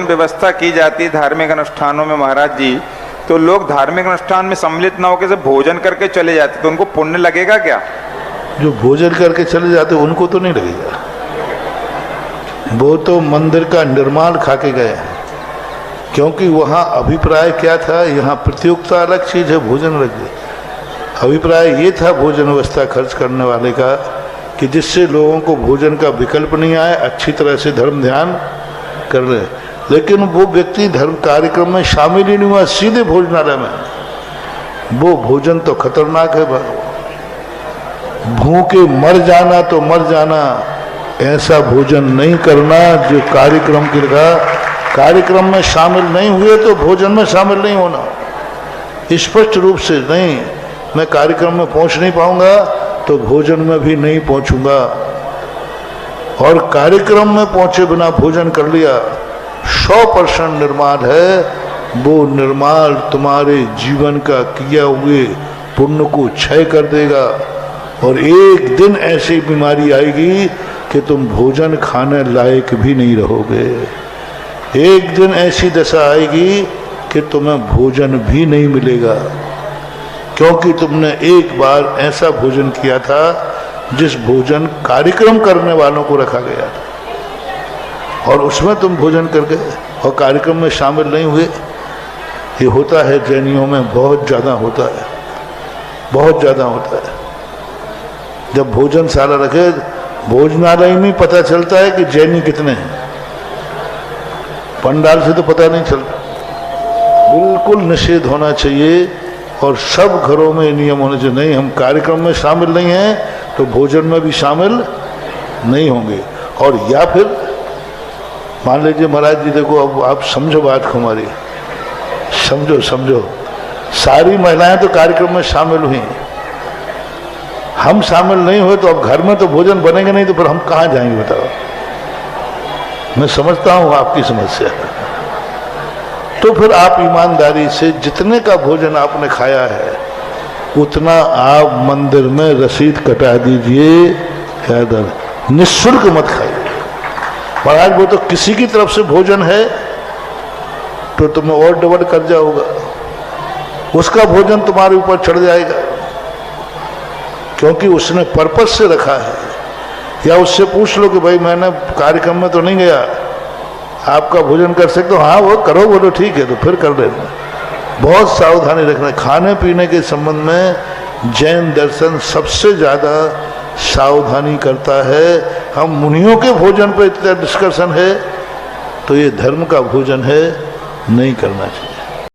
व्यवस्था की जाती है धार्मिक अनुष्ठानों में महाराज जी, तो लोग धार्मिक अनुष्ठान में सम्मिलित न होकर सिर्फ भोजन करके चले जाते, तो उनको पुण्य लगेगा क्या? जो भोजन करके चले जाते उनको तो नहीं लगेगा, वो तो मंदिर का निर्माण खा के गए हैं। क्योंकि वहाँ अभिप्राय क्या था, यहाँ प्रतियोगिता अलग चीज़ है, भोजन अलग है। अभिप्राय ये था भोजन व्यवस्था खर्च करने वाले का कि जिससे लोगों को भोजन का विकल्प नहीं आए, अच्छी तरह से धर्म ध्यान कर रहे। लेकिन वो व्यक्ति धर्म कार्यक्रम में शामिल ही नहीं हुआ, सीधे भोजनालय में। वो भोजन तो खतरनाक है, भूखे मर जाना तो मर जाना, ऐसा भोजन नहीं करना जो कार्यक्रम की लगा। कार्यक्रम में शामिल नहीं हुए तो भोजन में शामिल नहीं होना, स्पष्ट रूप से नहीं, मैं कार्यक्रम में पहुंच नहीं पाऊंगा तो भोजन में भी नहीं पहुंचूंगा। और कार्यक्रम में पहुंचे बिना भोजन कर लिया, 100% निर्माण है, वो निर्माण तुम्हारे जीवन का किया हुए पुण्य को क्षय कर देगा। और एक दिन ऐसी बीमारी आएगी कि तुम भोजन खाने लायक भी नहीं रहोगे। एक दिन ऐसी दशा आएगी कि तुम्हें भोजन भी नहीं मिलेगा, क्योंकि तुमने एक बार ऐसा भोजन किया था जिस भोजन कार्यक्रम करने वालों को रखा गया था, और उसमें तुम भोजन कर गए और कार्यक्रम में शामिल नहीं हुए। ये होता है जैनियों में, बहुत ज़्यादा होता है, बहुत ज़्यादा होता है। जब भोजनशाला रखे, भोजनालय में पता चलता है कि जैनी कितने हैं, पंडाल से तो पता नहीं चलता। बिल्कुल निषेध होना चाहिए, और सब घरों में नियम होने चाहिए, नहीं हम कार्यक्रम में शामिल नहीं हैं तो भोजन में भी शामिल नहीं होंगे। और या फिर मान लीजिए महाराज जी, देखो अब आप समझो बात को हमारी, समझो सारी महिलाएं तो कार्यक्रम में शामिल हुई, हम शामिल नहीं हुए, तो अब घर में तो भोजन बनेगा नहीं, तो फिर हम कहाँ जाएंगे बताओ। मैं समझता हूँ आपकी समस्या, तो फिर आप ईमानदारी से जितने का भोजन आपने खाया है उतना आप मंदिर में रसीद कटा दीजिए, निःशुल्क मत खाइए। महाराज वो तो किसी की तरफ से भोजन है तो तुम्हें और डबल कर्जा होगा, उसका भोजन तुम्हारे ऊपर चढ़ जाएगा, क्योंकि उसने पर्पस से रखा है। या उससे पूछ लो कि भाई मैंने कार्यक्रम में तो नहीं गया, आपका भोजन कर सकते हो? हाँ वो करो, बोलो ठीक है, तो फिर कर लेना। बहुत सावधानी रखना। खाने पीने के संबंध में जैन दर्शन सबसे ज़्यादा सावधानी करता है। हम मुनियों के भोजन पर इतना डिस्कशन है, तो ये धर्म का भोजन है, नहीं करना चाहिए।